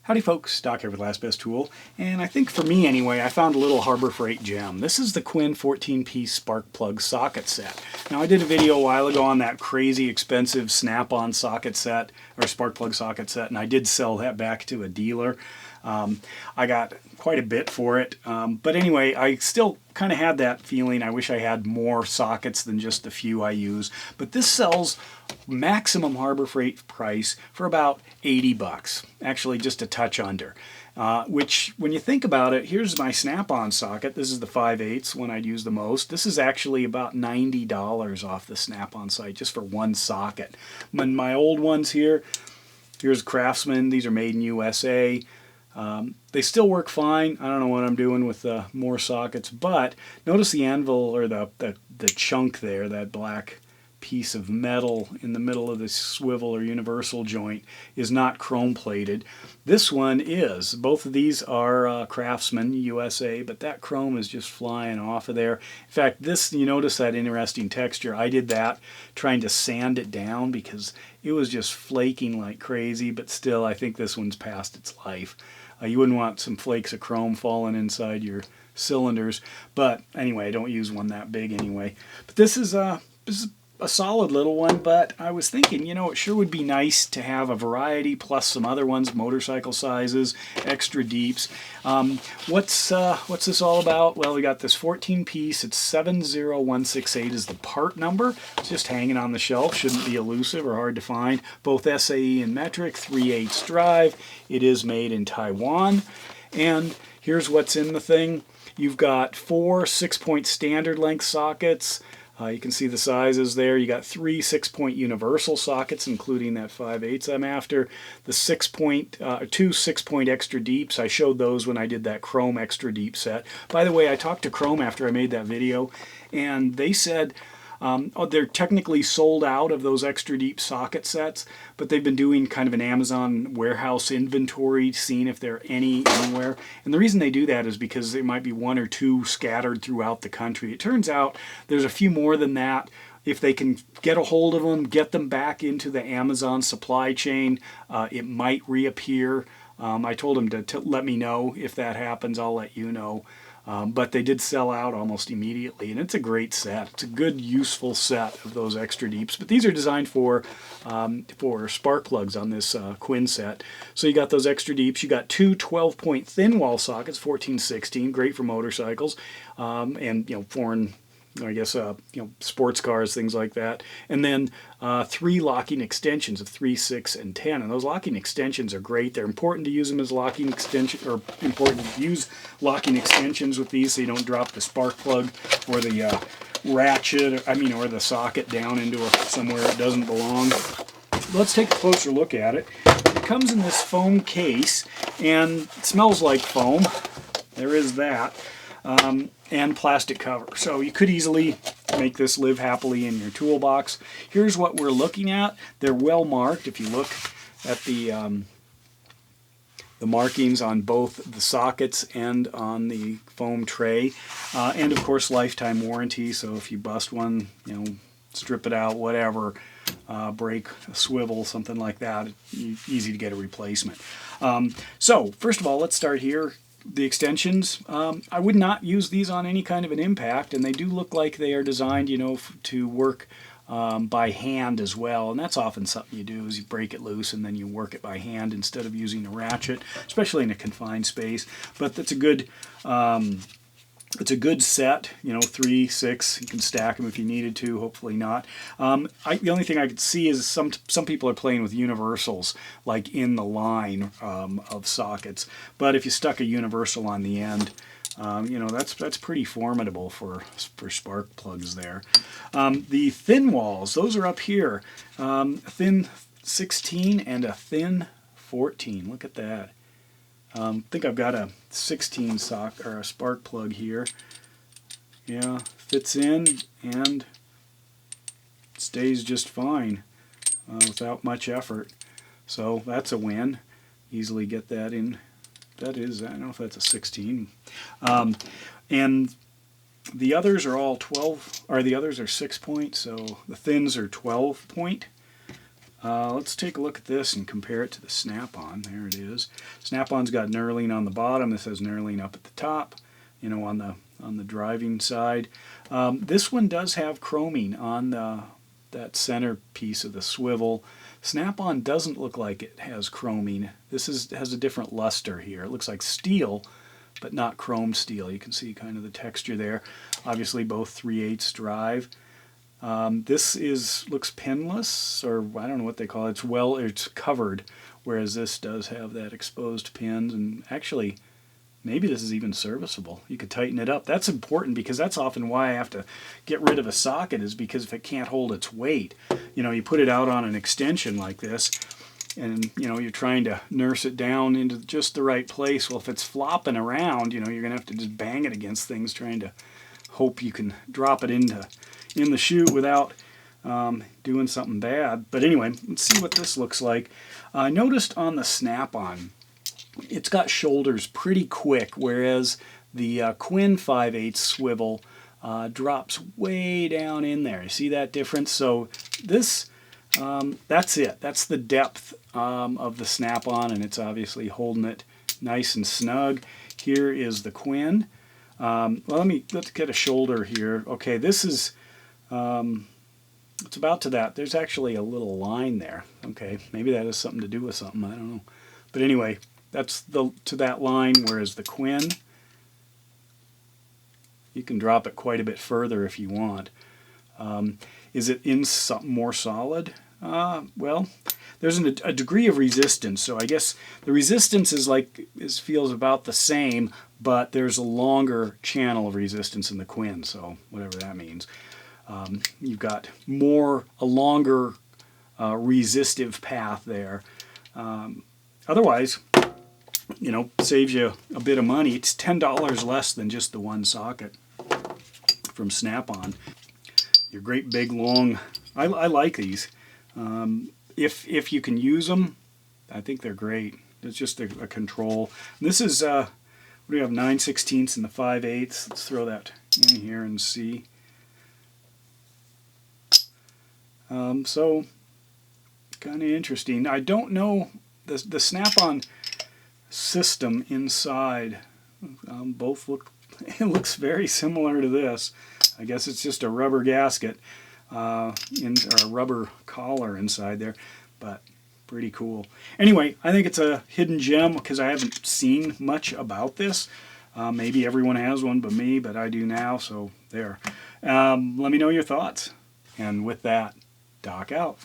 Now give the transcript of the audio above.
Howdy folks, Doc here with Last Best Tool, and I think for me anyway, I found a little Harbor Freight gem. This is the Quinn 14-piece spark plug socket set. Now I did a video a while ago on that crazy expensive snap-on socket set, or spark plug socket set, and I did sell that back to a dealer. I got quite a bit for it, but anyway, I still kind of had that feeling. I wish I had more sockets than just the few I use, but this sells maximum Harbor Freight price for about 80 bucks, actually just a touch under. Which, when you think about it, here's my snap-on socket. This is the 5/8 one I'd use the most. This is actually about $90 off the snap-on site just for one socket. My old ones here's Craftsman. These are made in USA. They still work fine. I don't know what I'm doing with more sockets, but notice the anvil, or the chunk there, that black piece of metal in the middle of the swivel or universal joint is not chrome plated. This one is. Both of these are Craftsman USA, but that chrome is just flying off of there. In fact, this, you notice that interesting texture. I did that trying to sand it down because it was just flaking like crazy, but still I think this one's past its life. You wouldn't want some flakes of chrome falling inside your cylinders, but anyway, I don't use one that big anyway. But this is a solid little one, but I was thinking, you know, it sure would be nice to have a variety plus some other ones, motorcycle sizes, extra deeps. What's this all about? Well, we got this 14-piece. It's 70168 is the part number. It's just hanging on the shelf. Shouldn't be elusive or hard to find. Both SAE and metric, 3/8 drive. It is made in Taiwan. And here's what's in the thing. You've got 4 6-point standard length sockets. You can see the sizes there. You got 3 6-point universal sockets, including that 5/8 I'm after. The 2 6-point extra deeps. I showed those when I did that chrome extra deep set. By the way, I talked to Chrome after I made that video, and they said they're technically sold out of those extra deep socket sets, but they've been doing kind of an Amazon warehouse inventory, seeing if there are anywhere. And the reason they do that is because there might be 1 or 2 scattered throughout the country. It turns out there's a few more than that. If they can get a hold of them, get them back into the Amazon supply chain, it might reappear. I told them to let me know if that happens. I'll let you know. But they did sell out almost immediately, and it's a great set. It's a good, useful set of those extra deeps. But these are designed for spark plugs on this Quinn set. So you got those extra deeps. You got 2 12-point thin wall sockets, 14/16, great for motorcycles, and foreign, I guess, sports cars, things like that. And then 3 locking extensions of 3, 6, and 10. And those locking extensions are great. They're important to use them as locking extension, or important to use locking extensions with these so you don't drop the spark plug or the ratchet, or the socket down into somewhere it doesn't belong. Let's take a closer look at it. It comes in this foam case, and it smells like foam. There is that. And plastic cover. So you could easily make this live happily in your toolbox. Here's what we're looking at. They're well marked. If you look at the markings on both the sockets and on the foam tray. And of course lifetime warranty, so if you bust one, strip it out, whatever, break a swivel, something like that, easy to get a replacement. So first of all, let's start here. The extensions, I would not use these on any kind of an impact, and they do look like they are designed, to work by hand as well. And that's often something you do, is you break it loose and then you work it by hand instead of using a ratchet, especially in a confined space. But that's a good set, 3, 6. You can stack them if you needed to, hopefully not. The only thing I could see is some people are playing with universals, like in the line of sockets. But if you stuck a universal on the end, that's pretty formidable for spark plugs there. The thin walls, those are up here. A thin 16 and a thin 14. Look at that. I think I've got a 16 sock or a spark plug here. Yeah, fits in and stays just fine without much effort. So that's a win. Easily get that in. That is, I don't know if that's a 16. And the others are all 12, or the others are 6 point, so the thins are 12 point. Let's take a look at this and compare it to the Snap-on. There it is. Snap-on's got knurling on the bottom. This has knurling up at the top, you know, on the driving side. This one does have chroming on that center piece of the swivel. Snap-on doesn't look like it has chroming. This has a different luster here. It looks like steel, but not chrome steel. You can see kind of the texture there. Obviously both 3/8 drive. This looks pinless, or I don't know what they call it. It's covered, whereas this does have that exposed pins. And actually, maybe this is even serviceable. You could tighten it up. That's important because that's often why I have to get rid of a socket, is because if it can't hold its weight, you know, you put it out on an extension like this, and you know, you're trying to nurse it down into just the right place. Well, if it's flopping around, you know, you're gonna have to just bang it against things, trying to hope you can drop it in the chute without doing something bad. But anyway, let's see what this looks like. I noticed on the Snap-on, it's got shoulders pretty quick, whereas the Quinn 5/8 swivel drops way down in there. You see that difference? So this, that's it. That's the depth of the Snap-on, and it's obviously holding it nice and snug. Here is the Quinn. Well, let's get a shoulder here. Okay, this is it's about to that. There's actually a little line there. Okay, maybe that has something to do with something. I don't know. But anyway, that's to that line, whereas the Quinn, you can drop it quite a bit further if you want. Is it in something more solid? Well, there's a degree of resistance, so I guess the resistance feels about the same, but there's a longer channel of resistance in the Quinn, so whatever that means. You've got a longer resistive path there. Otherwise, you know, saves you a bit of money. It's $10 less than just the one socket from Snap-on. Your great big long, I like these. If you can use them, I think they're great. It's just a control. And this is, what do we have, 9/16 and the 5/8. Let's throw that in here and see. So, kind of interesting. I don't know, the Snap-on system inside, both it looks very similar to this. I guess it's just a rubber gasket or a rubber collar inside there, but pretty cool. Anyway, I think it's a hidden gem because I haven't seen much about this. Maybe everyone has one but me, but I do now, so there. Let me know your thoughts. And with that, Doc out.